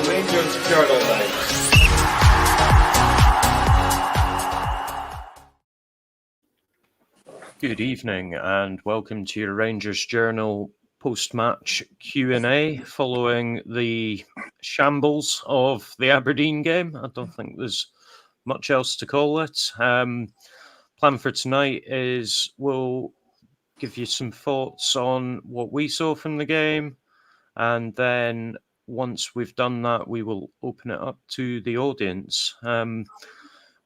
Rangers Journal now. Good evening and welcome to your Rangers Journal post-match Q&A following the shambles of the Aberdeen game. I don't think there's much else to call it. Plan for tonight is we'll give you some thoughts on what we saw from the game, and then once we've done that, we will open it up to the audience.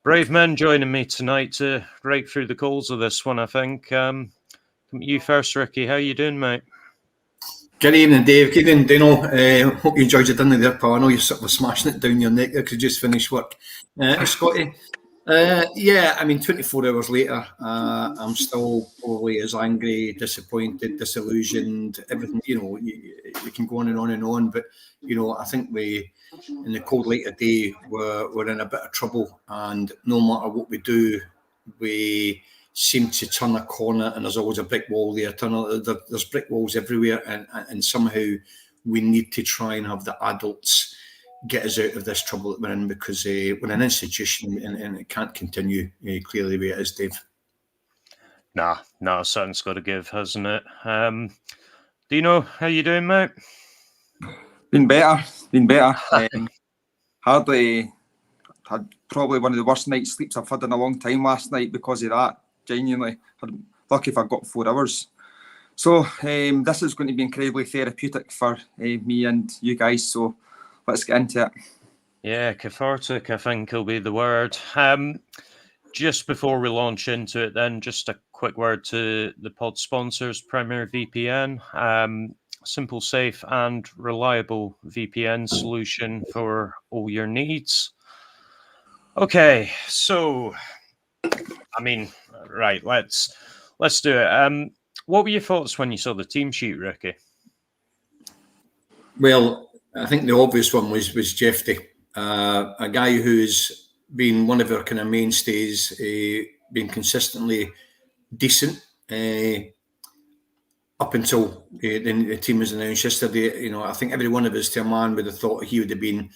Brave men joining me tonight to break through the calls of this one, I think. You first, Ricky. How you doing, mate? Good evening, Dave. Good evening, Dino. Hope you enjoyed your dinner there, pal. I know you're sort of smashing it down your neck there because you just finished work. Scotty, 24 hours later, I'm still probably as angry, disappointed, disillusioned, everything, you can go on and on and on. But, I think in the cold light of day, we're in a bit of trouble. And no matter what we do, we seem to turn a corner and there's always a brick wall there. There's brick walls everywhere. And somehow we need to try and have the adults get us out of this trouble that we're in, because we're an institution and it can't continue clearly the way it is, Dave. Nah, something's got to give, hasn't it? Dino, how you doing, mate? Been better. Hardly had probably one of the worst night's sleeps I've had in a long time last night because of that. Genuinely, I'm lucky if I got 4 hours. So this is going to be incredibly therapeutic for me and you guys. So let's get into it. Yeah, cathartic, I think will be the word. Just before we launch into it, then, just a quick word to the pod sponsors, Premier VPN. Simple, safe and reliable VPN solution for all your needs. Okay, so, right, let's do it. What were your thoughts when you saw the team sheet, Ricky? Well, I think the obvious one was Jeffrey, a guy who's been one of our kind of mainstays, been consistently decent up until the team was announced yesterday. I think every one of us to a man would have thought he would have been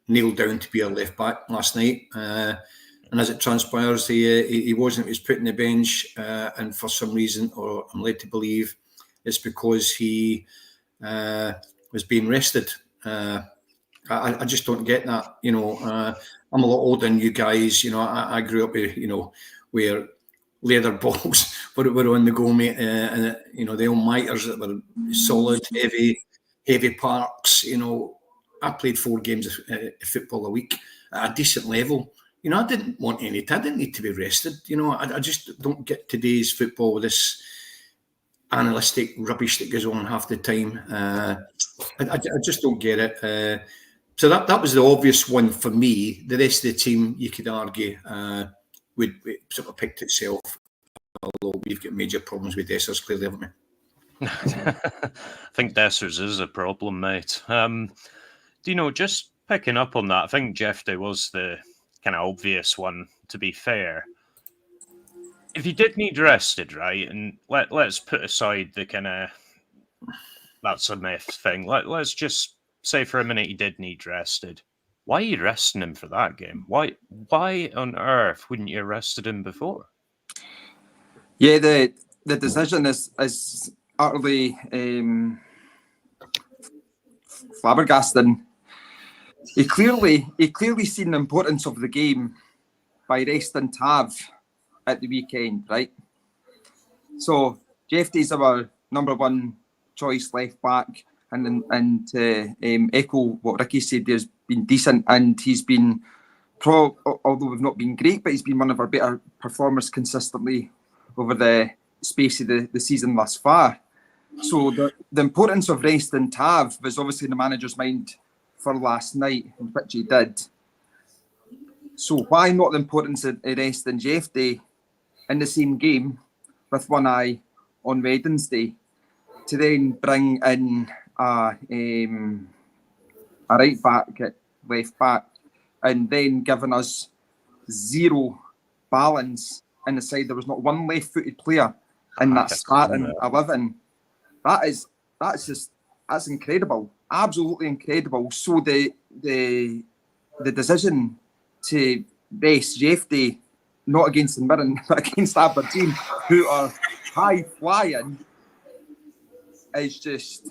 nailed down to be our left back last night. And as it transpires, he wasn't. He was put on the bench, and for some reason, or I'm led to believe, it's because he was being rested. I just don't get that. I'm a lot older than you guys. I grew up with, where leather balls were on the go, mate, and the old miters that were solid, heavy parks. I played 4 games of football a week at a decent level. I didn't want I didn't need to be rested. I just don't get today's football with this analytic rubbish that goes on half the time. I just don't get it. So that was the obvious one for me. The rest of the team, you could argue, would sort of picked itself. Although we've got major problems with Dessers, clearly, haven't we? I think Dessers is a problem, mate. Just picking up on that, I think Jeffrey was the kind of obvious one, to be fair. If you did need rested, right, and let's put aside the kind of that's a myth thing. Let's just say for a minute he did need rested. Why are you resting him for that game? Why on earth wouldn't you have rested him before? Yeah, the decision is utterly flabbergasting. He clearly seen the importance of the game by resting Tav at the weekend, right? So Jeffrey's our number one choice left back, and echo what Ricky said, there's been decent, and he's been although we've not been great, but he's been one of our better performers consistently over the space of the season thus far. So the importance of resting Tav was obviously in the manager's mind for last night, which he did. So why not the importance of resting Jeffrey in the same game with one eye on Wednesday to then bring in a right back at left back and then giving us zero balance in the side? There was not one left-footed player in that starting 11. That's incredible, absolutely incredible. So the the decision to rest Jeffrey, not against St Mirren, but against Aberdeen, who are high flying, is just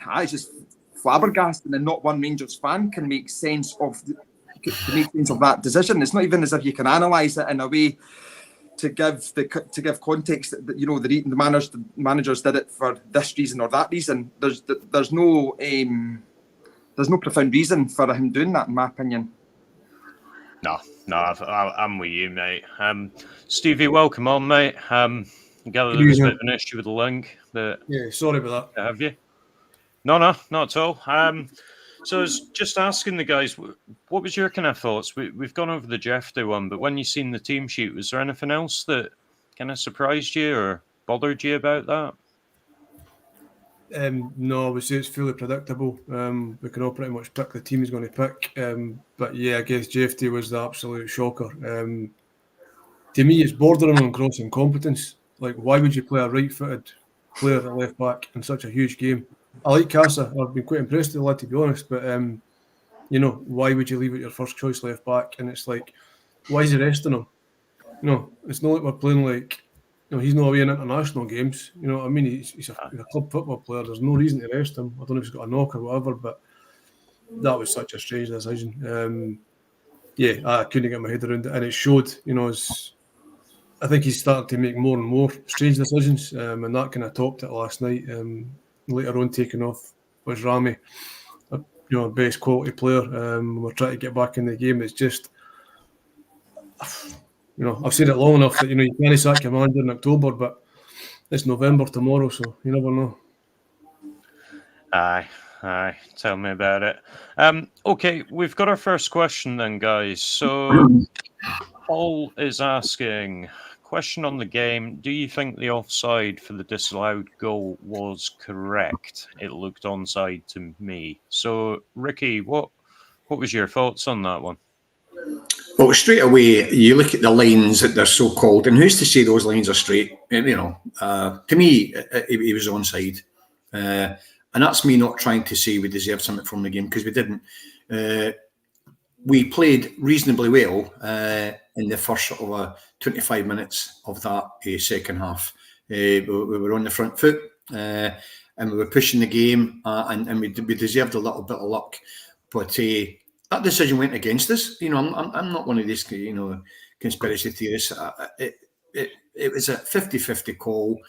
flabbergasting, and not one Rangers fan can make sense of that decision. It's not even as if you can analyse it in a way to give context that the managers did it for this reason or that reason. There's no profound reason for him doing that, in my opinion. No, I'm with you, mate. Stevie, welcome on, mate. I gather there was a bit of an issue with the link, but yeah, sorry about that. Have you? No, not at all. So I was just asking the guys, what was your kind of thoughts? We've gone over the Jeffrey one, but when you seen the team sheet, was there anything else that kind of surprised you or bothered you about that? No, I would say it's fully predictable. We can all pretty much pick the team he's going to pick. But yeah, I guess Jeffrey was the absolute shocker. To me, it's bordering on gross incompetence. Like, why would you play a right-footed player at left back in such a huge game? I like Casa. I've been quite impressed with the lad, to be honest. But why would you leave it your first choice left back? And it's like, why is he resting him? It's not like we're playing like. He's not away in international games. You know what I mean? He's a club football player. There's no reason to rest him. I don't know if he's got a knock or whatever, but that was such a strange decision. I couldn't get my head around it, and it showed. I think he's starting to make more and more strange decisions, and that kind of topped it last night. Later on, taking off was Rami, a best quality player. We're trying to get back in the game. It's just. I've said it long enough that, you can't sack your manager in October, but it's November tomorrow, so you never know. Aye. Tell me about it. Okay, we've got our first question then, guys. So Paul is asking, question on the game. Do you think the offside for the disallowed goal was correct? It looked onside to me. So, Ricky, what was your thoughts on that one? Well, straight away, you look at the lines that they're so called, and who's to say those lines are straight? To me, he was onside. And that's me not trying to say we deserved something from the game, because we didn't. We played reasonably well in the first sort of 25 minutes of that second half. We were on the front foot, and we were pushing the game, and we deserved a little bit of luck. But that decision went against us. I'm not one of these, conspiracy theorists. It was a 50-50 call.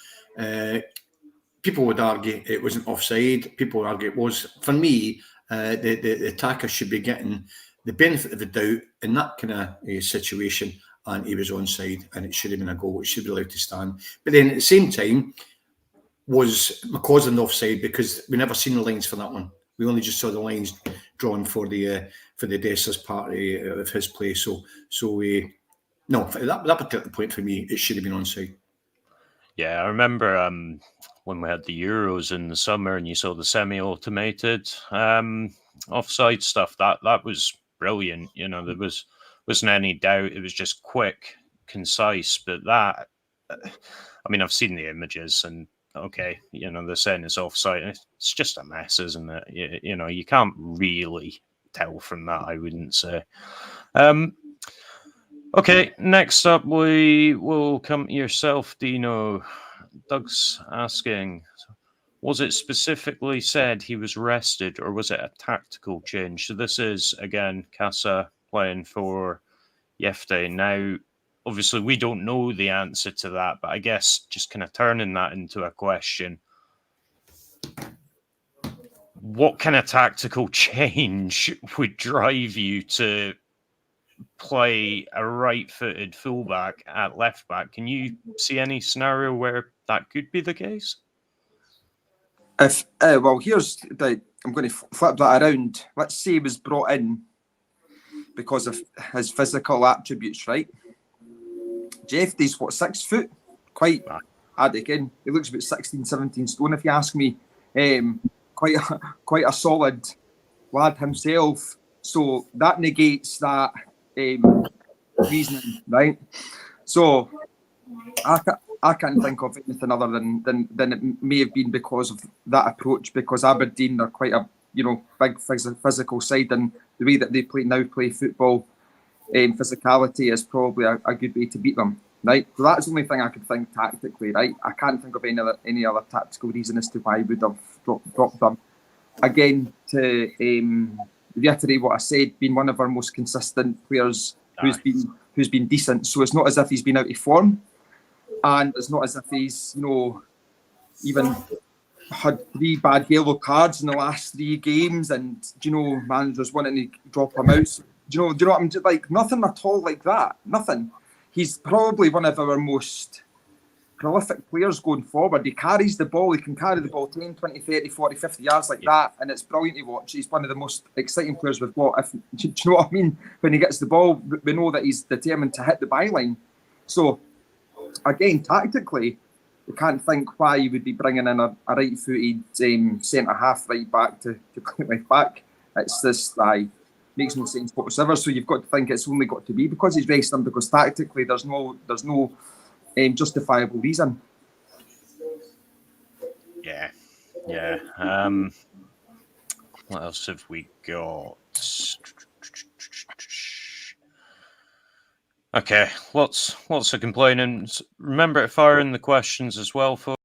People would argue it wasn't offside. People would argue it was. For me, the attacker should be getting the benefit of the doubt in that kind of situation, and he was onside, and it should have been a goal. It should be allowed to stand. But then at the same time, was McCausland offside, because we never seen the lines for that one. We only just saw the lines drawn for the Dessers part of his play. So no, that particular point for me, it should have been onside. Yeah, I remember when we had the Euros in the summer and you saw the semi-automated offside stuff. That was brilliant. There wasn't any doubt. It was just quick, concise. But that, I've seen the images and. Okay, they're saying it's offside. It's just a mess, isn't it? You can't really tell from that, I wouldn't say. Okay, next up we will come to yourself, Dino. Doug's asking, was it specifically said he was rested, or was it a tactical change? So this is, again, Casa playing for Jefte. Now, obviously, we don't know the answer to that, but I guess just kind of turning that into a question. What kind of tactical change would drive you to play a right-footed fullback at left-back? Can you see any scenario where that could be the case? I'm going to flip that around. Let's say he was brought in because of his physical attributes, right? Jeffrey's 6 foot? Quite again. He looks about 16, 17 stone, if you ask me. Quite a solid lad himself. So that negates that reasoning, right? So I can't think of anything other than it may have been because of that approach, because Aberdeen are quite a big physical side, and the way that they play football, physicality is probably a good way to beat them, right? So that's the only thing I could think tactically, right? I can't think of any other tactical reason as to why I would have dropped them. Again, to reiterate what I said, being one of our most consistent players who's been decent, so it's not as if he's been out of form, and it's not as if he's even had 3 bad yellow cards in the last 3 games, and managers wanting to drop him out. So, do you know what I'm like? Nothing at all like that. Nothing. He's probably one of our most prolific players going forward. He carries the ball. He can carry the ball 10, 20, 30, 40, 50 yards like that, and it's brilliant to watch. He's one of the most exciting players we've got. Do you know what I mean? When he gets the ball, we know that he's determined to hit the byline. So, again, tactically, we can't think why you would be bringing in a right-footed centre-half right back to play left back. It's just, makes no sense whatsoever. So you've got to think it's only got to be because he's resting, because tactically there's no justifiable reason. Yeah. What else have we got? Okay, lots of complaining. Remember to fire in the questions as well, folks.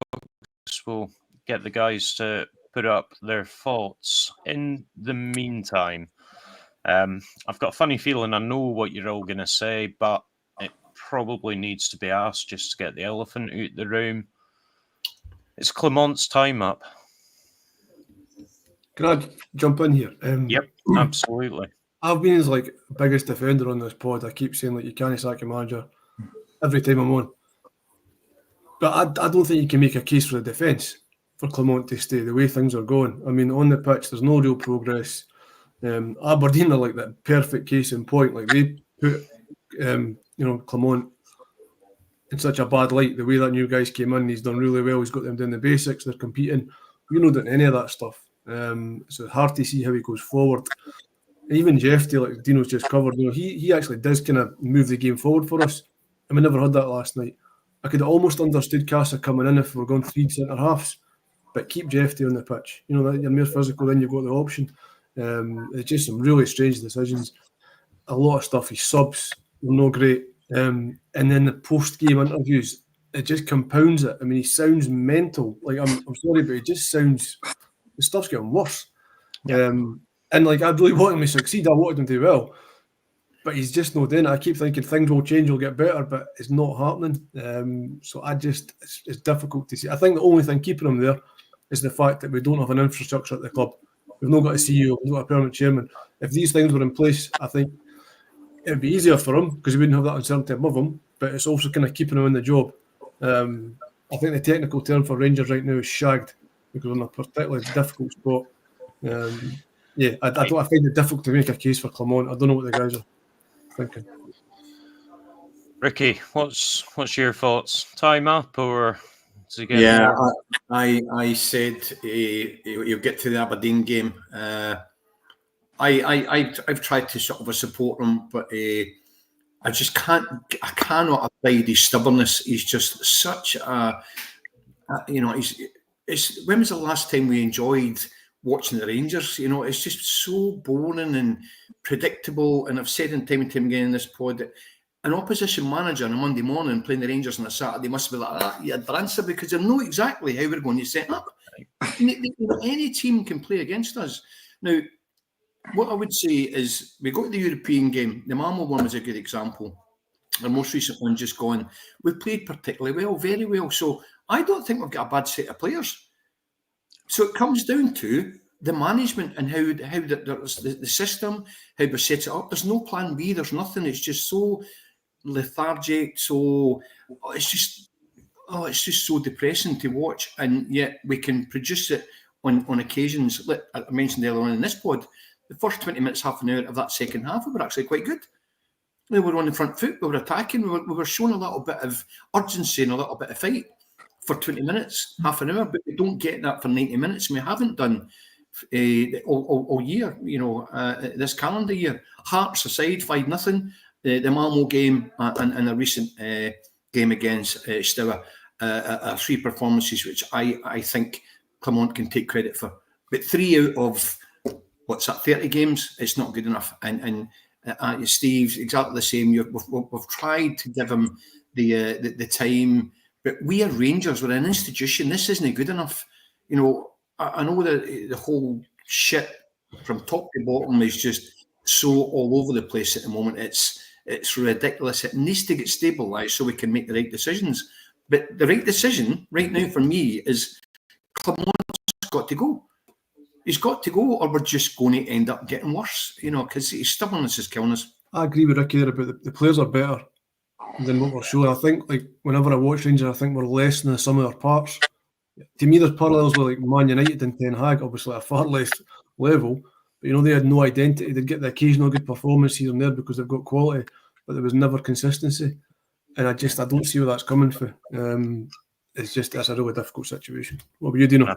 We'll get the guys to put up their thoughts. In the meantime, I've got a funny feeling I know what you're all going to say, but it probably needs to be asked just to get the elephant out the room. It's Clement's time up. Can I jump in here? Yep, absolutely. I've been his biggest defender on this pod. I keep saying you can't sack your manager every time I'm on. But I don't think you can make a case for the defence for Clement to stay the way things are going. I mean, on the pitch, there's no real progress. Aberdeen are like that perfect case in point. They put Clement in such a bad light. The way that new guys came in, he's done really well. He's got them doing the basics. They're competing. We're not doing any of that stuff. So it's hard to see how he goes forward. Even Jeffy, like Dino's just covered, he actually does kind of move the game forward for us. And we never had that last night. I could have almost understood Casa coming in if we were going 3 centre halves, but keep Jeffy on the pitch. That you're more physical, then you've got the option. It's just some really strange decisions. A lot of stuff. His subs were no great. And then the post-game interviews, it just compounds it. I mean, he sounds mental. I'm sorry, but he just sounds. The stuff's getting worse. Yeah. And I really want him to succeed. I wanted him to do well, but he's just not doing it. I keep thinking things will change, will get better, but it's not happening. So it's difficult to see. I think the only thing keeping him there is the fact that we don't have an infrastructure at the club. We've not got a CEO, we've not got a permanent chairman. If these things were in place, I think it'd be easier for him because he wouldn't have that uncertainty above him. But it's also kind of keeping him in the job. I think the technical term for Rangers right now is shagged because we're in a particularly difficult spot. I find it difficult to make a case for Clement. I don't know what the guys are thinking. Ricky, what's your thoughts? Time up or is he getting more? I said he'll get to the Aberdeen game. I've tried to sort of support him, but I just can't. I cannot abide his stubbornness. He's just such a when was the last time we enjoyed watching the Rangers? It's just so boring and predictable. And I've said time and time again in this pod that an opposition manager on a Monday morning playing the Rangers on a Saturday must be like that. You answer because they know exactly how we're going to set up. Any team can play against us. Now, what I would say is we go to the European game. The Malmo one was a good example. The most recent one just gone. We've played particularly well, very well. So I don't think we've got a bad set of players. So it comes down to the management and how the system, how we set it up. There's no plan B. There's nothing. It's just so lethargic. So it's just so depressing to watch. And yet we can produce it on occasions. Like I mentioned earlier on in this pod, the first 20 minutes, half an hour of that second half, we were actually quite good. We were on the front foot. We were attacking. We were showing a little bit of urgency and a little bit of fight for 20 minutes, half an hour, but we don't get that for 90 minutes. And we haven't done all year, this calendar year. Hearts aside, 5-0. The Malmo game and the recent game against Steaua are 3 performances which I think Clement can take credit for. But 3 out of what's that, 30 games, it's not good enough. And Steve's exactly the same. We've tried to give him the time, but we are Rangers. We're an institution. This isn't good enough. You know, I know that the whole shit from top to bottom is just so all over the place at the moment. It's ridiculous. It needs to get stabilised so we can make the right decisions. But the right decision right now for me is Clement's got to go. He's got to go, or we're just going to end up getting worse, you know, because his stubbornness is killing us. I agree with Ricky there about the players are better than what we're showing. I think, like, whenever I watch Rangers, I think we're less than the sum of our parts. To me, there's parallels with, like, Man United and Ten Hag, obviously at a far less level. But, you know, they had no identity. They'd get the occasional good performance here and there because they've got quality, but there was never consistency. And I don't see where that's coming from. That's a really difficult situation. What were you doing?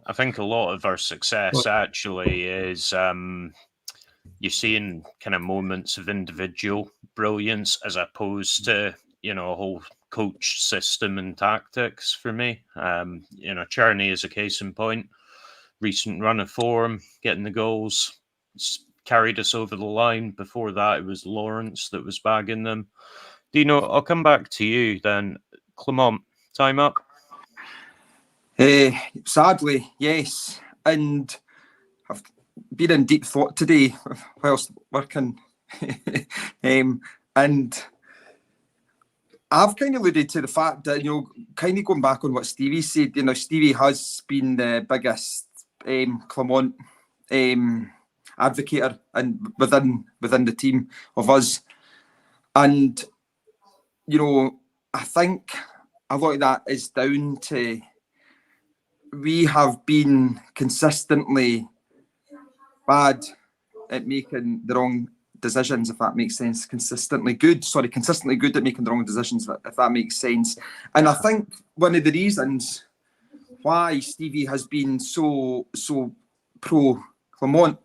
I think a lot of our success actually is you're seeing kind of moments of individual brilliance as opposed to, you know, a whole coach system and tactics for me. You know, Charney is a case in point. Recent run of form, getting the goals, carried us over the line. Before that, it was Lawrence that was bagging them. Dino, I'll come back to you then. Clement, time up? Sadly, yes. And I've been in deep thought today whilst working. And I've kind of alluded to the fact that, you know, kind of going back on what Stevie said, you know, Stevie has been the biggest Clement advocator and within the team of us. And, you know, I think a lot of that is down to we have been consistently bad at making the wrong decisions, if that makes sense. Consistently good at making the wrong decisions, if that makes sense. And I think one of the reasons why Stevie has been so pro Clement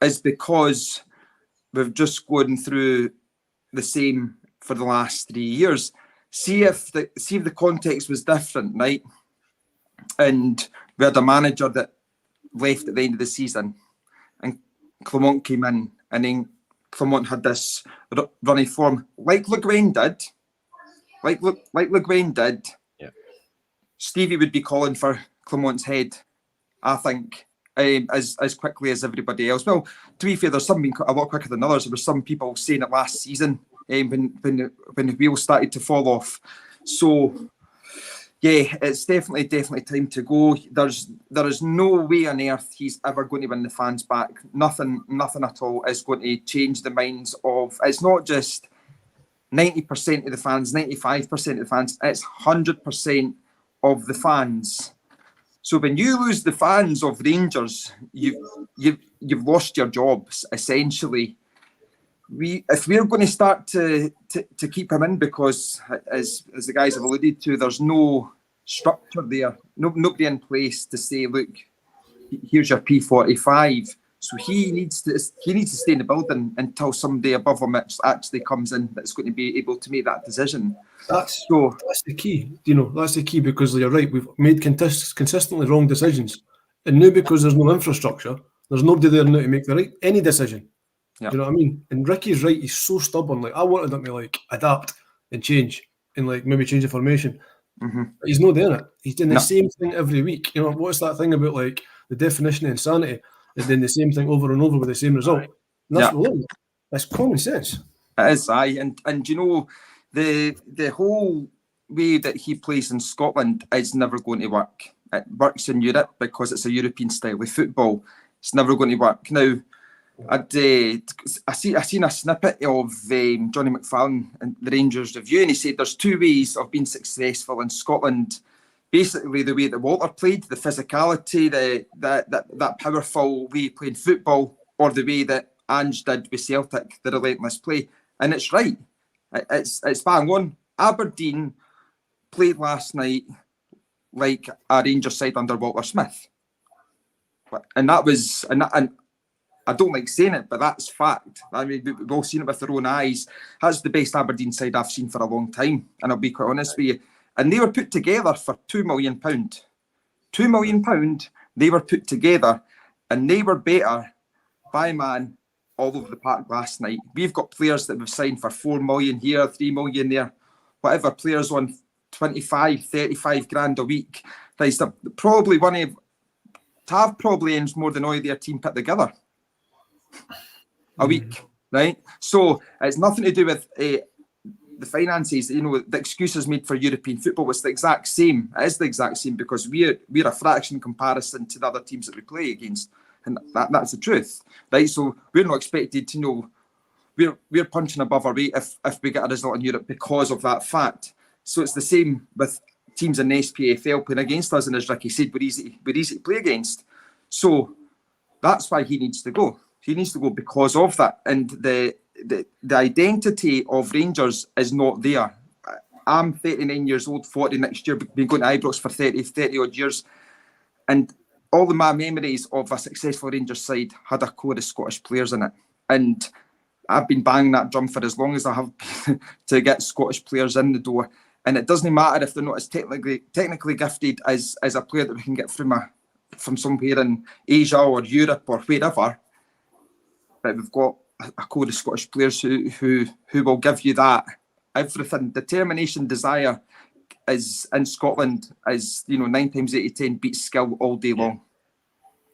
is because we've just gone through the same for the last 3 years. See if the context was different, right? And we had a manager that left at the end of the season, and Clement came in, and then Clement had this running form, like Le Guen did. Like Le Guen did. Yeah. Stevie would be calling for Clement's head, I think, as quickly as everybody else. Well, to be fair, there's some being a lot quicker than others. There were some people saying it last season when the wheels started to fall off. So, yeah, it's definitely time to go. There is no way on earth he's ever going to win the fans back. Nothing at all is going to change the minds of. It's not just 90% of the fans, 95% of the fans. It's 100% of the fans. So when you lose the fans of Rangers, you've lost your jobs essentially. If we're going to start to keep him in, because as the guys have alluded to, there's no structure there, nobody in place to say, look, here's your P45. So he needs to stay in the building until somebody above him actually comes in that's going to be able to make that decision. That's the key. You know, that's the key, because you're right. We've made consistently wrong decisions, and now because there's no infrastructure, there's nobody there now to make any decision. Yeah. Do you know what I mean? And Ricky's right. He's so stubborn. Like, I wanted him to like adapt and change and like maybe change the formation. Mm-hmm. But he's not doing it. He's doing the same thing every week. You know, what's that thing about like the definition of insanity is doing the same thing over and over with the same result? And that's that's common sense. It is, aye. And you know, the whole way that he plays in Scotland is never going to work. It works in Europe because it's a European style of football. It's never going to work. Now, I seen a snippet of Johnny McFarlane in the Rangers Review, and he said there's two ways of being successful in Scotland. Basically, the way that Walter played, the physicality, that powerful way of playing football, or the way that Ange did with Celtic, the relentless play. And it's right. It's bang on. Aberdeen played last night like a Rangers side under Walter Smith. And that was... And I don't like saying it, but that's fact. I mean, we've all seen it with our own eyes. That's the best Aberdeen side I've seen for a long time, and I'll be quite honest with you. And they were put together for £2 million. £2 million, they were put together, and they were better by man all over the park last night. We've got players that we've signed for 4 million here, 3 million there, whatever, players on 25, 35 grand a week. Right, so probably Tav probably earns more than all their team put together a week, right? So it's nothing to do with the finances. You know, the excuses made for European football was the exact same. It is the exact same because we're a fraction in comparison to the other teams that we play against, and that's the truth, right? So we're not expected to know. We're punching above our weight if we get a result in Europe because of that fact. So it's the same with teams in the SPFL playing against us, and as Ricky said, we're easy to play against. So that's why he needs to go. He needs to go because of that, and the identity of Rangers is not there. I'm 39 years old, 40 next year, been going to Ibrox for 30 odd years, and all of my memories of a successful Rangers side had a core of Scottish players in it, and I've been banging that drum for as long as I have to get Scottish players in the door. And it doesn't matter if they're not as technically gifted as a player that we can get from somewhere in Asia or Europe or wherever. But we've got a core of Scottish players who will give you that everything. Determination, desire is in Scotland, as you know, 9 times 8 of 10 beats skill all day long.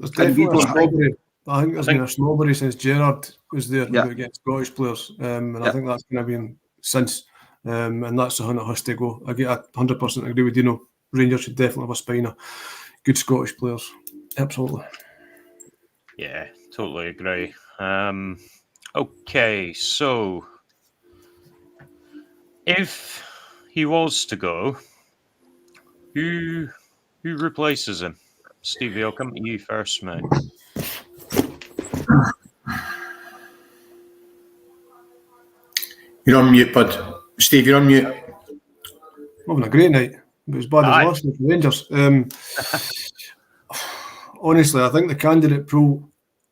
There's definitely a snobbery. I think there's been a snobbery since Gerrard was there against Scottish players, and I think that's going to be since. And that's the one that has to go. I 100% agree with Dino. Rangers should definitely have a spine of good Scottish players. Absolutely. Yeah, totally agree. Okay, so if he was to go, who replaces him? Stevie, I'll come to you first, mate. You're on mute, bud. Steve, you're on mute. Having a great night, but as bad as last night for Rangers. Honestly, I think the candidate pool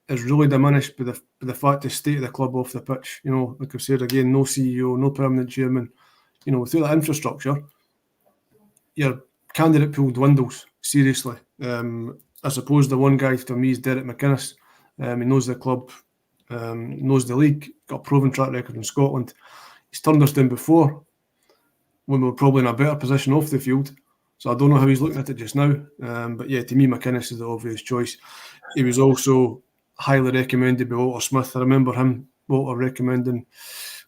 is really diminished by the fact the state of the club off the pitch. You know, like I've said again, no CEO, no permanent chairman. You know, without that infrastructure, your candidate pool dwindles seriously. I suppose the one guy for me is Derek McInnes. He knows the club, knows the league, got a proven track record in Scotland. He's turned us down before when we were probably in a better position off the field. So I don't know how he's looking at it just now. But yeah, to me, McInnes is the obvious choice. He was also highly recommended by Walter Smith. I remember Walter recommending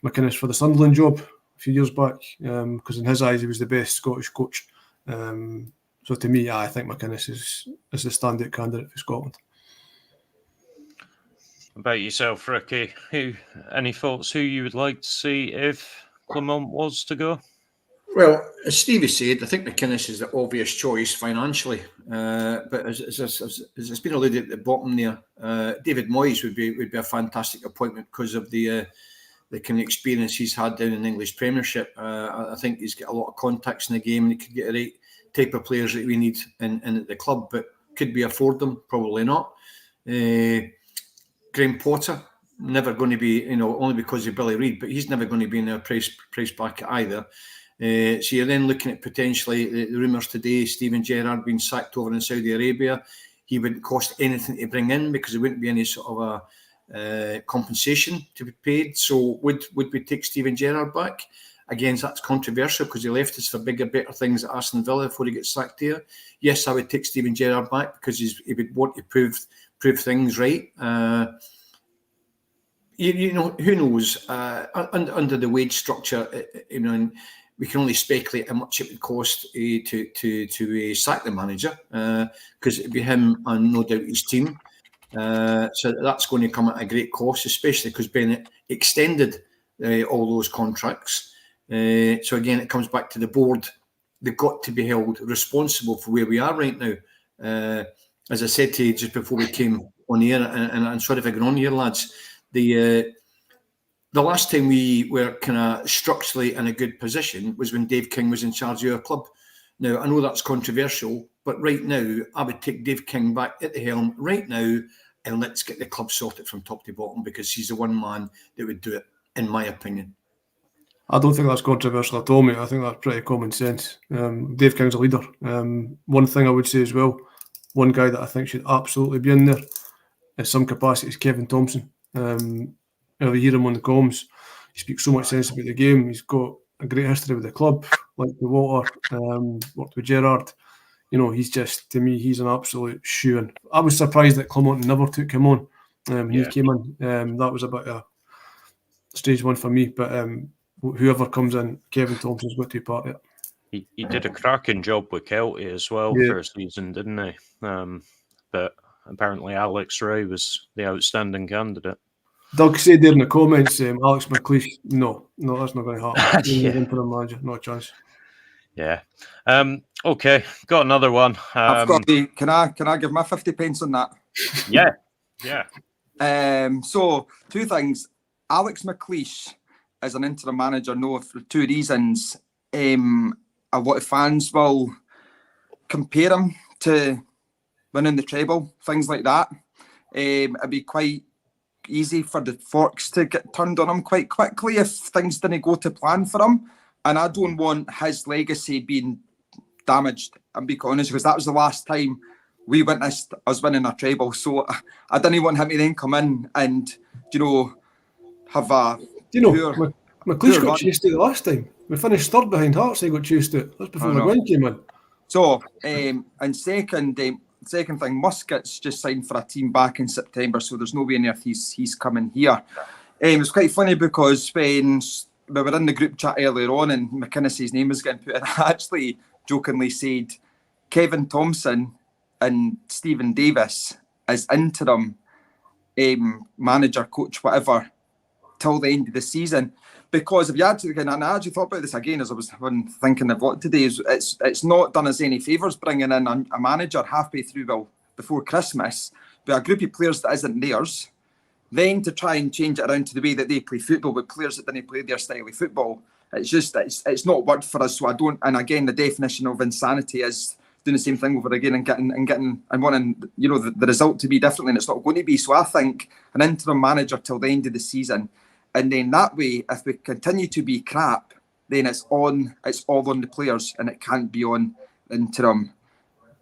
McInnes for the Sunderland job a few years back because in his eyes he was the best Scottish coach. So to me, I think McInnes is the standout candidate for Scotland. About yourself, Ricky, any thoughts who you would like to see if Clement was to go? Well, as Stevie said, I think McInnes is the obvious choice financially. But as it's been alluded at the bottom there, David Moyes would be a fantastic appointment because of the kind of experience he's had down in the English Premiership. I think he's got a lot of contacts in the game and he could get the right type of players that we need in at the club, but could we afford them? Probably not. Graham Potter, never going to be, only because of Billy Reid, but he's never going to be in a price bracket either. So you're then looking at potentially the rumours today, Steven Gerrard being sacked over in Saudi Arabia. He wouldn't cost anything to bring in because there wouldn't be any sort of a compensation to be paid. So would we take Steven Gerrard back? Again, that's controversial because he left us for bigger, better things at Aston Villa before he gets sacked here. Yes, I would take Steven Gerrard back because he would want to prove things right. Who knows? Under the wage structure, and we can only speculate how much it would cost to sack the manager because it'd be him and no doubt his team. So that's going to come at a great cost, especially because Bennett extended all those contracts. So again, it comes back to the board. They've got to be held responsible for where we are right now. As I said to you just before we came on here, and I'm sorry if I got on here, lads, the last time we were kind of structurally in a good position was when Dave King was in charge of our club. Now, I know that's controversial, but right now, I would take Dave King back at the helm right now and let's get the club sorted from top to bottom because he's the one man that would do it, in my opinion. I don't think that's controversial at all, mate. I think that's pretty common sense. Dave King's a leader. One thing I would say as well, one guy that I think should absolutely be in there in some capacity is Kevin Thompson. You hear him on the comms. He speaks so much sense about the game. He's got a great history with the club, like with Walter, worked with Gerrard. He's just, to me, he's an absolute shoe-in. I was surprised that Clement never took him on when he came in. That was a bit of a strange one for me. But whoever comes in, Kevin Thompson's got to be part of it. He did a cracking job with Kelty as well for a season, didn't he? But apparently Alex Ray was the outstanding candidate. Doug said there in the comments, Alex McLeish, no, that's not going to happen. Interim manager, no chance. Yeah. Okay, got another one. I've got the. Can I give my 50 pence on that? Yeah. So 2 things. Alex McLeish as an interim manager, no, for 2 reasons. A lot of fans will compare him to winning the treble, things like that. It'd be quite easy for the forks to get turned on him quite quickly if things didn't go to plan for him. And I don't want his legacy being damaged, I'm being honest, because that was the last time we witnessed us winning a treble. So I didn't want him to then come in and, have a... McLeish got chased out the last time. We finished 3rd behind Hearts, he got chased out. That's before the win came in. So, and second thing, Muscat's just signed for a team back in September, so there's no way on earth he's coming here. It was quite funny because when we were in the group chat earlier on and McInnes's name was getting put in, I actually jokingly said Kevin Thompson and Stephen Davis as interim manager, coach, whatever, till the end of the season. Because if you actually, and I actually thought about this again as I was thinking of what today is, it's not done us any favours bringing in a manager halfway through, before Christmas, but a group of players that isn't theirs, then to try and change it around to the way that they play football with players that didn't play their style of football. It's just, it's not worked for us. So I don't, and again, the definition of insanity is doing the same thing over again and getting and wanting, the result to be differently, and it's not going to be. So I think an interim manager till the end of the season. And then that way, if we continue to be crap, then it's all on the players, and it can't be on interim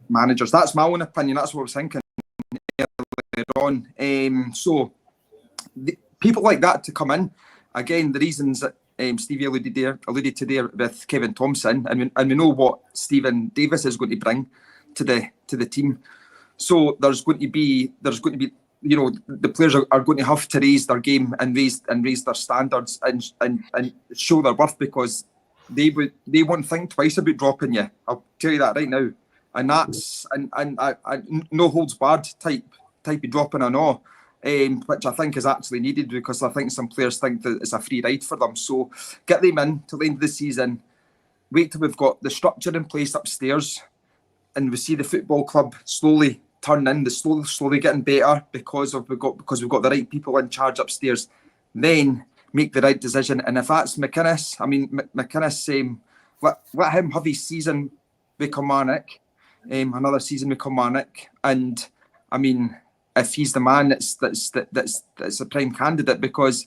managers. That's my own opinion. That's what I was thinking earlier on. So people like that to come in, again, the reasons that Stevie alluded to there with Kevin Thompson, and we know what Stephen Davis is going to bring to the team. So there's going to be. The players are going to have to raise their game and raise their standards and show their worth, because they won't think twice about dropping you. I'll tell you that right now. And that's and I no holds barred type of dropping and all, which I think is actually needed, because I think some players think that it's a free ride for them. So get them in till the end of the season. Wait till we've got the structure in place upstairs, and we see the football club slowly turn in, slowly getting better because we've got the right people in charge upstairs. Then make the right decision. And if that's McInnes, McInnes, let him have his season with Kilmarnock, another season with Kilmarnock. And I mean, if he's the man, that's a prime candidate, because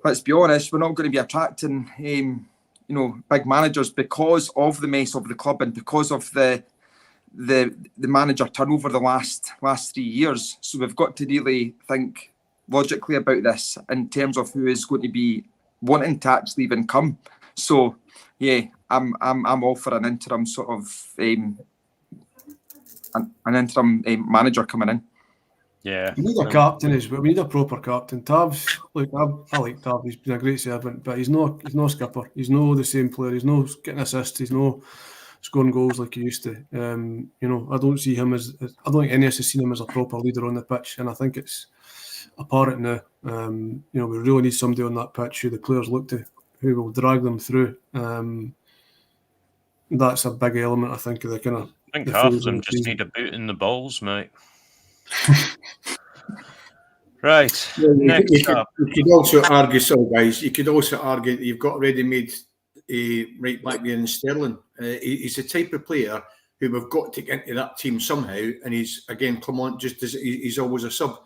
let's be honest, we're not going to be attracting big managers because of the mess of the club and because of the manager turnover the last 3 years. So we've got to really think logically about this in terms of who is going to be wanting to actually even come. So yeah, I'm all for an interim sort of an interim manager coming in. Yeah, we need a captain as well. We need a proper captain. Tav's, look, I like Tav. He's been a great servant, but he's no skipper. He's no the same player. He's no getting assists. He's no scoring goals like he used to. I don't see him as I don't think any of us has seen him as a proper leader on the pitch, and I think it's apparent now. We really need somebody on that pitch who the players look to, who will drag them through. That's a big element, I think, of the kind of. I think half of them just need a boot in the balls, mate. Right. You could also argue, guys. You could also argue that you've got ready-made right back there in Sterling. He's the type of player who we've got to get into that team somehow, and he's again Clement just as he's always a sub.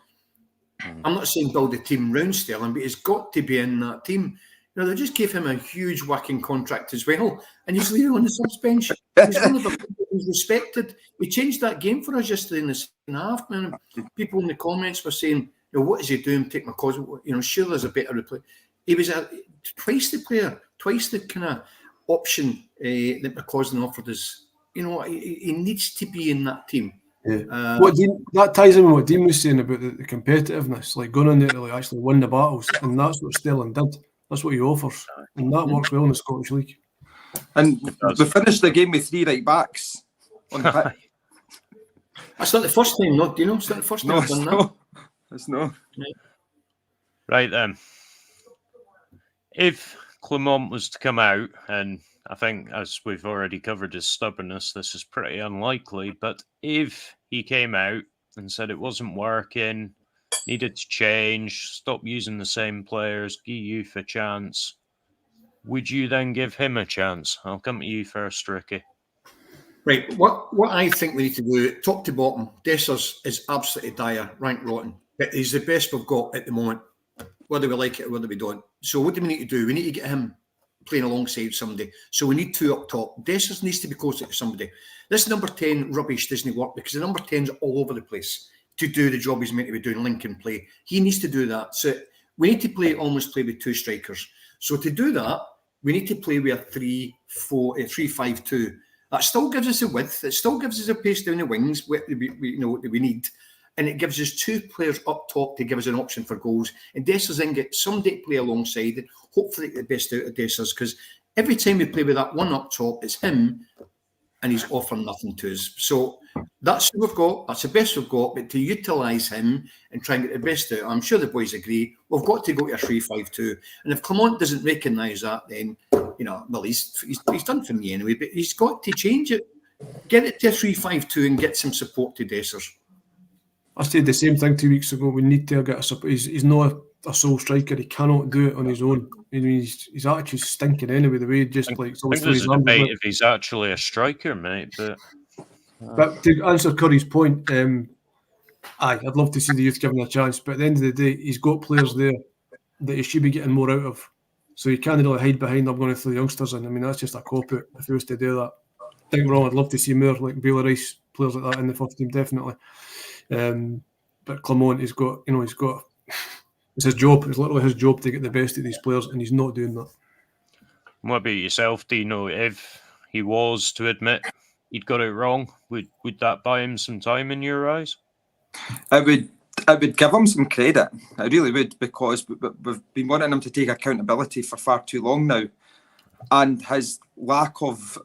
I'm not saying build a team round Sterling, but he's got to be in that team. They just gave him a huge whacking contract as well, and he's leaving on the subs bench. He's one of the He's respected. He changed that game for us yesterday in the second half, man. People in the comments were saying, what is he doing? Take McCausland. Sure, there's a better replay. He was twice the player, twice the kind of option that McCausland offered us. He needs to be in that team. Yeah. That ties in with what Dean was saying about the competitiveness, like going in there to actually win the battles, and that's what Sterling did. That's what he offers, and that works well in the Scottish League. And we finished the game with 3 right backs on the pitch. That's not the first time, not Dino. It's not the first time I've done that. It's no. Right then. If Clement was to come out, and I think, as we've already covered his stubbornness, this is pretty unlikely, but if he came out and said it wasn't working, needed to change, stop using the same players, give youth a chance, would you then give him a chance? I'll come to you first, Ricky. Right, what I think we need to do, top to bottom, Dessers is absolutely dire, rank rotten, but he's the best we've got at the moment, whether we like it or whether we don't. So what do we need to do? We need to get him playing alongside somebody. So we need 2 up top. Dessers needs to be closer to somebody. This number 10 rubbish doesn't work because the number 10's all over the place to do the job he's meant to be doing, link and play. He needs to do that. So we need to almost play with 2 strikers. So to do that, we need to play with a 3-5-2. That still gives us a width. It still gives us a pace down the wings, what we need. And it gives us 2 players up top to give us an option for goals. And Dessers then get somebody to play alongside it. Hopefully get the best out of Dessers, because every time we play with that one up top, it's him and he's offering nothing to us. So that's what we've got. That's the best we've got. But to utilise him and try and get the best out, I'm sure the boys agree, we've got to go to a 3-5-2. And if Clement doesn't recognise that, then, he's done for me anyway. But he's got to change it. Get it to a 3-5-2 and get some support to Dessers. I said the same thing 2 weeks ago. We need to get a support. He's not a sole striker. He cannot do it on his own. His attitude's stinking anyway. The way just like. I think there's a debate if he's actually a striker, mate. But to answer Curry's point, I'd love to see the youth given a chance. But at the end of the day, he's got players there that he should be getting more out of. So he can't really hide behind, I'm going to throw the youngsters in. I mean, that's just a cop-out if he was to do that. Don't get me wrong, I'd love to see more like Bailey Rice, players like that in the first team, definitely. But Clement, he's got, it's his job. It's literally his job to get the best of these players, and he's not doing that. What about yourself, Dino? If he was to admit he'd got it wrong, would that buy him some time in your eyes? I would give him some credit. I really would, because we've been wanting him to take accountability for far too long now, and his lack of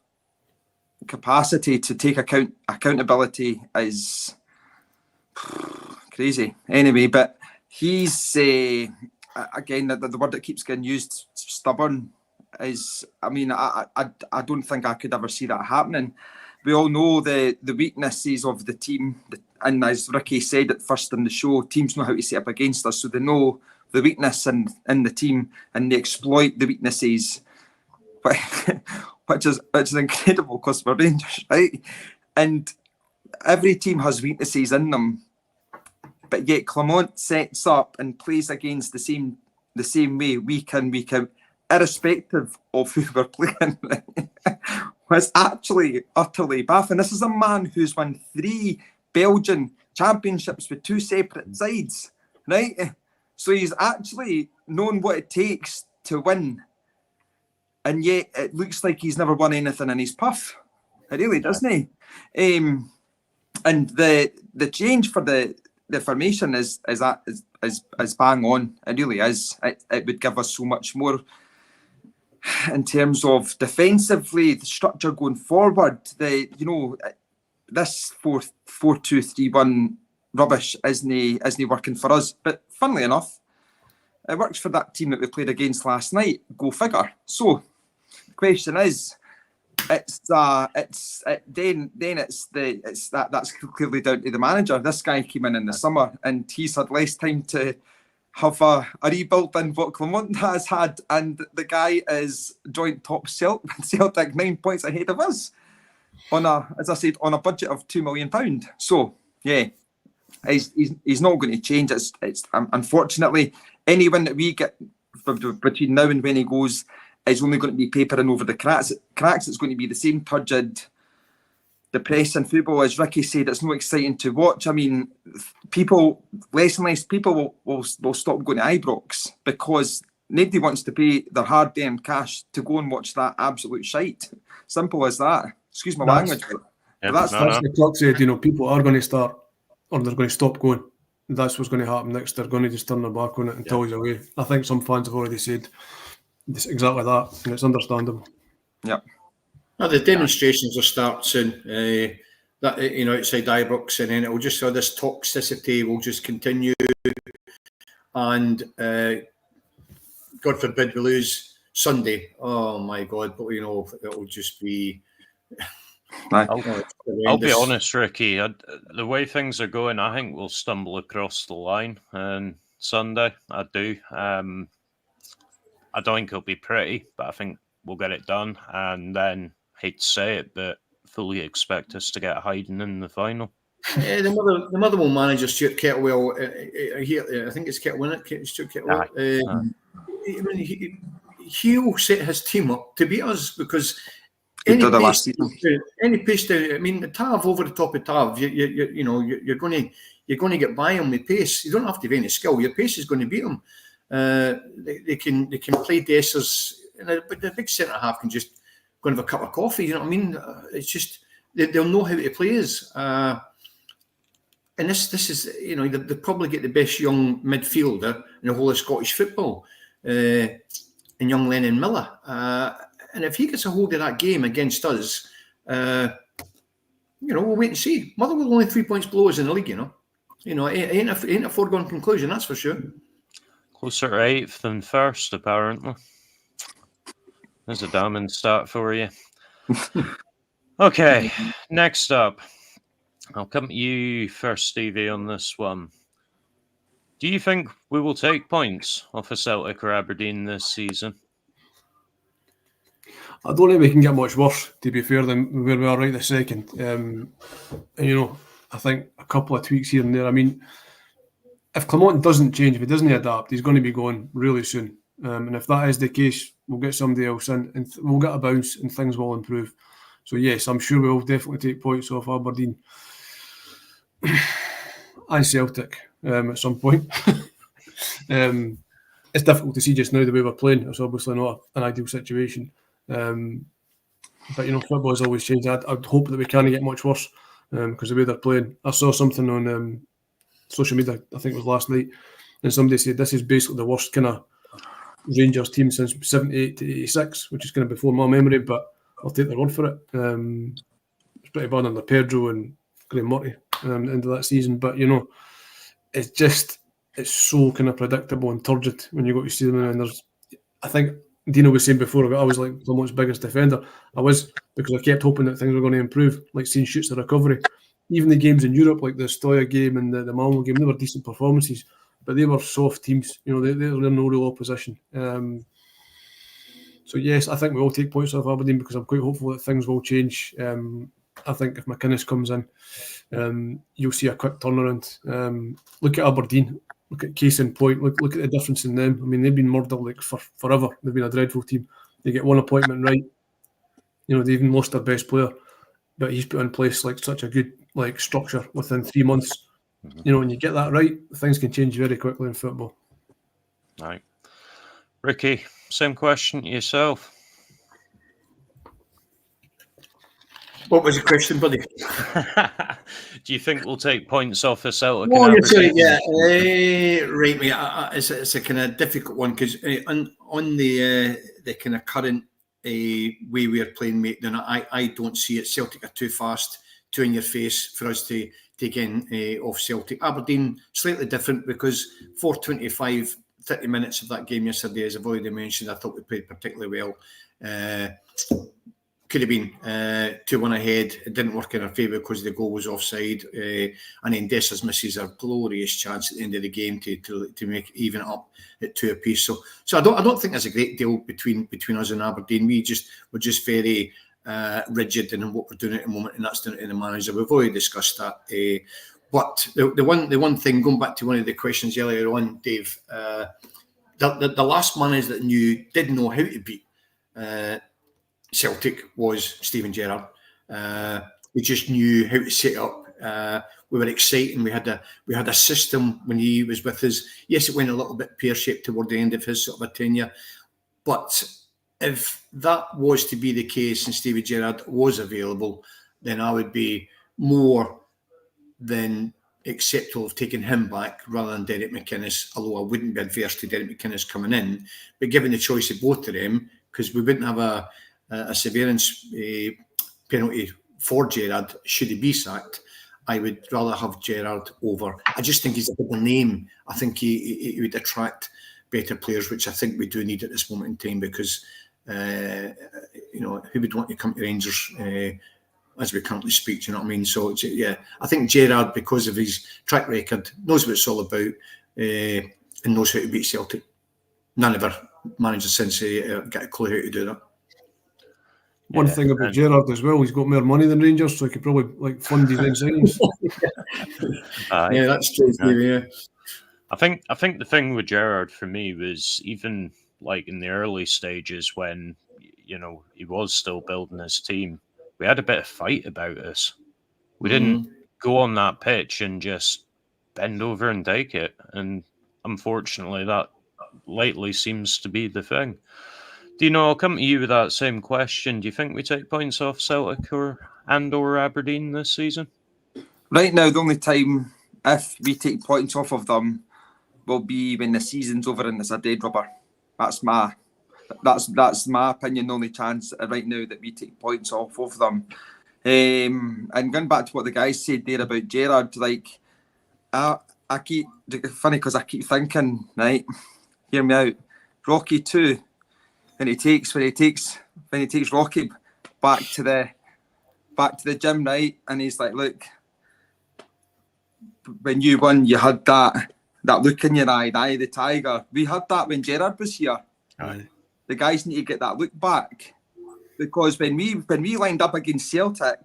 capacity to take accountability is crazy. Anyway, but he's again the word that keeps getting used, stubborn. I don't think I could ever see that happening. We all know the weaknesses of the team, and as Ricky said at first in the show, teams know how to set up against us, so they know the weakness in the team and they exploit the weaknesses, which is incredible because we're Rangers, right? And every team has weaknesses in them, but yet Clement sets up and plays against the same way week in, week out, irrespective of who we're playing. Was actually utterly baffling. This is a man who's won 3 Belgian championships with 2 separate sides, right? So he's actually known what it takes to win, and yet it looks like he's never won anything in his puff. It really doesn't he? And the change for the formation is bang on. It really is. It would give us so much more in terms of defensively, the structure going forward. This 4-2-3-1 rubbish isn't working for us. But funnily enough, it works for that team that we played against last night. Go figure. So the question is, that's clearly down to the manager. This guy came in the summer and he's had less time to have a rebuild than what Clement has had, and the guy is joint top Celtic 9 points ahead of us on a budget of £2 million. So yeah, he's not going to change. It's unfortunately any win that we get between now and when he goes is only going to be papering over the cracks. It's going to be the same turgid depressing football. As Ricky said, it's not exciting to watch. I mean, less and less people will stop going to Ibrox because nobody wants to pay their hard-earned cash to go and watch that absolute shite. Simple as that. Excuse my language. But that's the crux of it. People are going to start, or they're going to stop going. That's what's going to happen next. They're going to just turn their back on it until he's away. I think some fans have already said exactly that, and it's understandable. Yeah. The demonstrations will start soon. That outside Ibrox, and then it will just this toxicity will just continue, and God forbid we lose Sunday. Oh my God! But it will just be. I'll be honest, Ricky. The way things are going, I think we'll stumble across the line on Sunday. I do. I don't think it'll be pretty, but I think we'll get it done. And then, hate to say it, but fully expect us to get hiding in the final. The Motherwell manager, Stuart Kettlewell, I think it's Kettlewell, Stuart Kettlewell. He'll set his team up to beat us because any pace down. I mean, the Tav over the top of Tav, you're going to get by him with pace. You don't have to have any skill. Your pace is going to beat him. They can play Dessers, but the big centre half can just go and have a cup of coffee. You know what I mean? It's just they'll know how to play us. And this is they probably get the best young midfielder in the whole of Scottish football, in young Lennon Miller. And if he gets a hold of that game against us, we'll wait and see. Motherwell only 3 points below us in the league. It ain't a foregone conclusion, that's for sure. Closer to 8th than 1st, apparently. There's a damning stat for you. Okay, next up. I'll come to you first, Stevie, on this one. Do you think we will take points off of Celtic or Aberdeen this season? I don't think we can get much worse, to be fair, than where we are right this second. I think a couple of tweaks here and there. I mean, if Clement doesn't change, if he doesn't adapt, he's going to be going really soon. And if that is the case, we'll get somebody else in and we'll get a bounce and things will improve. So, yes, I'm sure we will definitely take points off Aberdeen and Celtic at some point. It's difficult to see just now the way we're playing. It's obviously not an ideal situation. But football has always changed. I'd hope that we can't get much worse because the way they're playing. I saw something on social media, I think it was last night, and somebody said this is basically the worst kind of Rangers team since 78 to 86, which is kind of before my memory, but I'll take their word for it. It's pretty bad under Pedro and Graham Murray into that season, but it's so kind of predictable and turgid when you go to see them, and I think Dino was saying before, I was like Clement's biggest defender. I was, because I kept hoping that things were going to improve, like seeing shoots of recovery. Even the games in Europe, like the Stoya game and the Malmo game, they were decent performances, but they were soft teams. They're no real opposition. So yes, I think we will take points off Aberdeen because I'm quite hopeful that things will change. I think if McInnes comes in, you'll see a quick turnaround. Look at Aberdeen. Look at case in point. Look at the difference in them. I mean, they've been murdered for forever. They've been a dreadful team. They get one appointment right. They even lost their best player, but he's put in place such a good structure within 3 months. When you get that right, things can change very quickly in football. All right, Ricky, same question to yourself. What was the question, buddy? Do you think we'll take points off of Celtic? Oh, you're sorry, yeah. Right, mate. It's a kind of difficult one because on the kind of current way we are playing, mate, then I don't see it. Celtic are too fast, too in your face for us to take in off Celtic. Aberdeen, slightly different because 4:25, 30 minutes of that game yesterday, as I've already mentioned, I thought we played particularly well. Could have been 2-1 ahead. It didn't work in our favour because the goal was offside. And then Dessers misses a glorious chance at the end of the game to make it even up at 2 apiece. So I don't think there's a great deal between us and Aberdeen. We're just very rigid in what we're doing at the moment, and that's down to the manager. We've already discussed that. But the one thing, going back to one of the questions earlier on, Dave, the last manager that did know how to beat Celtic was Steven Gerrard. we just knew how to set up. We were exciting. We had a system when he was with us. Yes, it went a little bit pear-shaped toward the end of his sort of a tenure. But if that was to be the case and Stevie Gerrard was available, then I would be more than acceptable of taking him back rather than Derek McInnes, although I wouldn't be adverse to Derek McInnes coming in. But given the choice of both of them, because we wouldn't have a severance penalty for Gerrard should he be sacked, I would rather have Gerrard over. I just think he's a bigger name. I think he would attract better players, which I think we do need at this moment in time, because who would want to come to Rangers as we currently speak? Do you know what I mean? So yeah, I think Gerrard, because of his track record, knows what it's all about and knows how to beat Celtic. None of our managers since got a clue how to do that. One thing about Gerrard as well, he's got more money than Rangers, so he could probably fund his own signings. Yeah, that's true. Yeah. I think the thing with Gerrard for me was even like in the early stages when he was still building his team, we had a bit of fight about us. We didn't go on that pitch and just bend over and take it, and unfortunately that lately seems to be the thing. Dino, I'll come to you with that same question. Do you think we take points off Celtic or Aberdeen this season? Right now, the only time if we take points off of them will be when the season's over and it's a dead rubber. That's my opinion. The only chance right now that we take points off of them. And going back to what the guys said there about Gerrard, like I keep funny because I keep thinking, right, hear me out, Rocky 2. When he takes Rocky back to the gym, right, and he's like, look, when you won, you had that look in your eye, the tiger. We had that when Gerrard was here. Aye. The guys need to get that look back, because when we lined up against Celtic,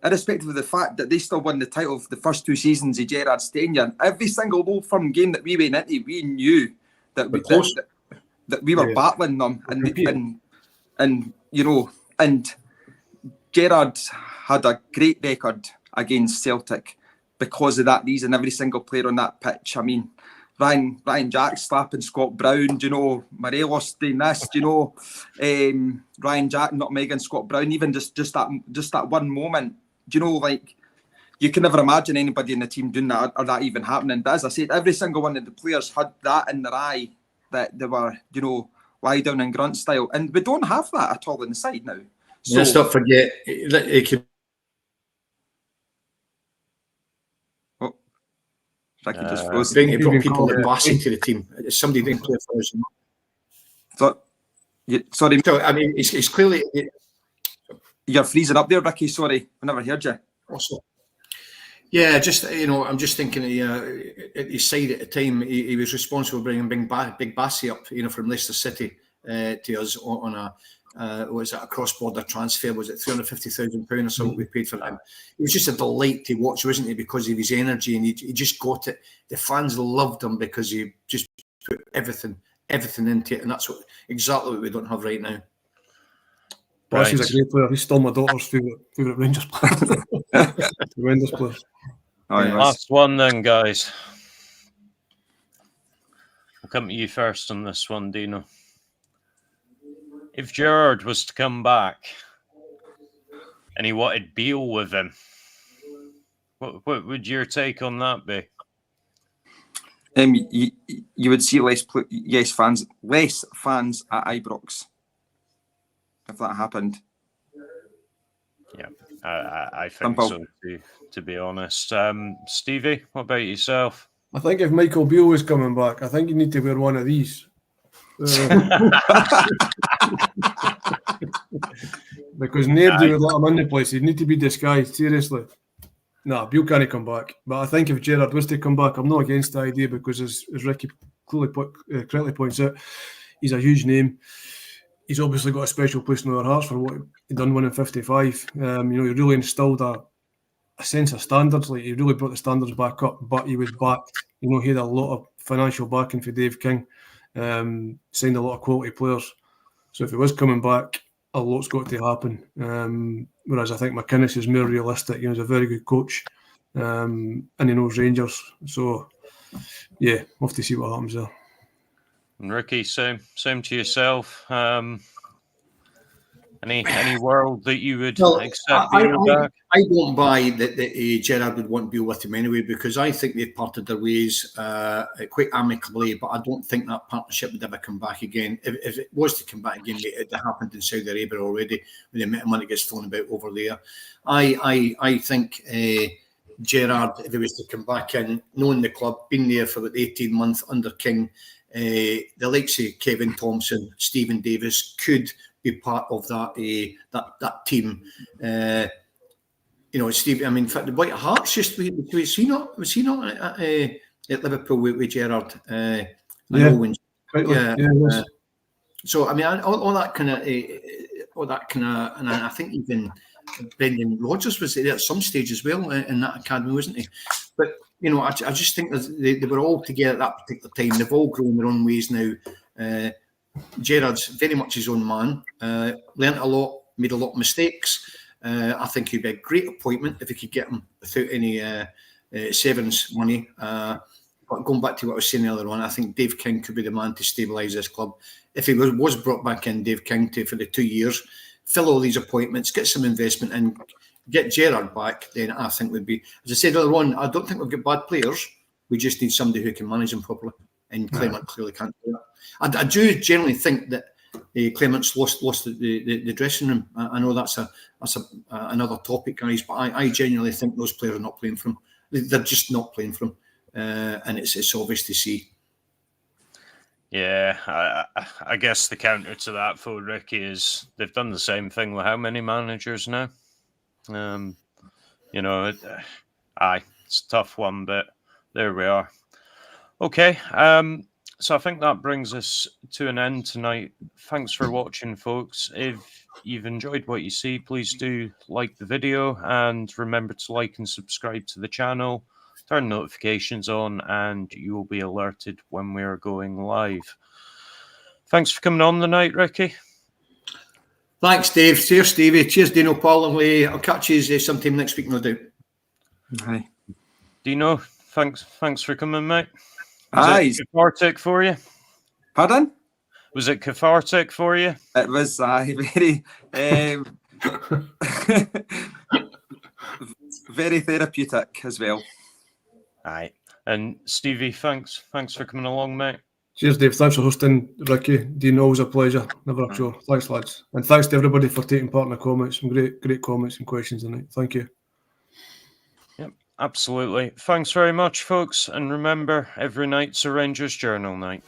irrespective of the fact that they still won the title for the first 2 seasons of Gerrard's tenure, every single Old Firm game that we went into, we knew that we were battling them, and Gerrard had a great record against Celtic because of that reason. Every single player on that pitch. I mean, Ryan Jack slapping Scott Brown, Morelos doing this, Ryan Jack nutmegging Scott Brown, even just that one moment, you can never imagine anybody in the team doing that or that even happening. But as I said, every single one of the players had that in their eye, that they were, lie down and grunt style. And we don't have that at all in the side now. So, let's not forget, it could... Oh, Ricky just froze. Bring people like Bassey to the team. Somebody didn't play for us. Sorry. So, I mean, it's clearly... You're freezing up there, Ricky. Sorry, I never heard you. Also, yeah, just I'm just thinking at his side at the time, he was responsible for bringing Big Bassey up, from Leicester City to us on a cross-border transfer. Was it £350,000 or something we paid for him? It was just a delight to watch, wasn't he? Because of his energy, and he just got it. The fans loved him because he just put everything into it, and that's exactly what we don't have right now. Bassey's a great player. He's still my daughter's favourite Rangers player. Tremendous player. Last one then, guys. I'll come to you first on this one, Dino. If Gerrard was to come back and he wanted Beale with him, what would your take on that be? You would see less fans at Ibrox if that happened. Yeah, I think so too, to be honest. Stevie, what about yourself? I think if Michael Beale was coming back, I think you need to wear one of these. Because nobody would let him in the place. He'd need to be disguised, seriously. Nah, Beale can't come back. But I think if Gerrard was to come back, I'm not against the idea, because as Ricky correctly points out, he's a huge name. He's obviously got a special place in our hearts for what he done winning 55. He really instilled a sense of standards. Like, he really brought the standards back up, but he was backed. He had a lot of financial backing for Dave King, signed a lot of quality players. So if he was coming back, a lot's got to happen. Whereas I think McInnes is more realistic. He's a very good coach, and he knows Rangers. So, yeah, we'll have to see what happens there. And Ricky, same to yourself. Any world that you would accept Beale back? I don't buy that Gerrard would want Beale with him anyway, because I think they've parted their ways quite amicably, but I don't think that partnership would ever come back again. If it was to come back again, it happened in Saudi Arabia already, when the amount of money gets thrown about over there. I think Gerrard, if he was to come back in, knowing the club, been there for about 18 months under King, the likes of Kevin Thompson, Stephen Davis could be part of that team. Steve. I mean, in fact, the White Hart's just was he not at Liverpool with Gerrard? So I mean, all that kind of, and I think even Brendan Rodgers was there at some stage as well in that academy, wasn't he? But I just think that they were all together at that particular time. They've all grown their own ways now. Gerrard's very much his own man. Learnt a lot, made a lot of mistakes. I think he'd be a great appointment if he could get him without any severance money. But going back to what I was saying earlier on, I think Dave King could be the man to stabilise this club. If he was brought back in, Dave King, for the 2 years, fill all these appointments, get some investment and get Gerrard back, then I think would be, as I said earlier on, I don't think we've got bad players. We just need somebody who can manage them properly. And Clement clearly can't do that. I do generally think that Clement's lost the dressing room. I know that's another topic, guys, but I genuinely think those players are not playing for him. They're just not playing for him, and it's obvious to see. Yeah, I guess the counter to that for Ricky is they've done the same thing with how many managers now? It's a tough one, but there we are. Okay, so I think that brings us to an end tonight. Thanks for watching, folks. If you've enjoyed what you see, please do like the video and remember to like and subscribe to the channel. Turn notifications on and you will be alerted when we are going live. Thanks for coming on tonight, Ricky. Thanks, Dave. Cheers, Stevie. Cheers, Dino Paul. I'll catch you sometime next week, no doubt. Hi. Dino, thanks for coming, mate. Was it cathartic for you? Pardon? Was it cathartic for you? It was very, very therapeutic as well. Aye. And Stevie, thanks for coming along, mate. Cheers, Dave. Thanks for hosting, Ricky. Dean, always a pleasure. Never a chore. Thanks, lads. And thanks to everybody for taking part in the comments. Some great comments and questions tonight. Thank you. Yep, absolutely. Thanks very much, folks. And remember, every night's a Rangers Journal night.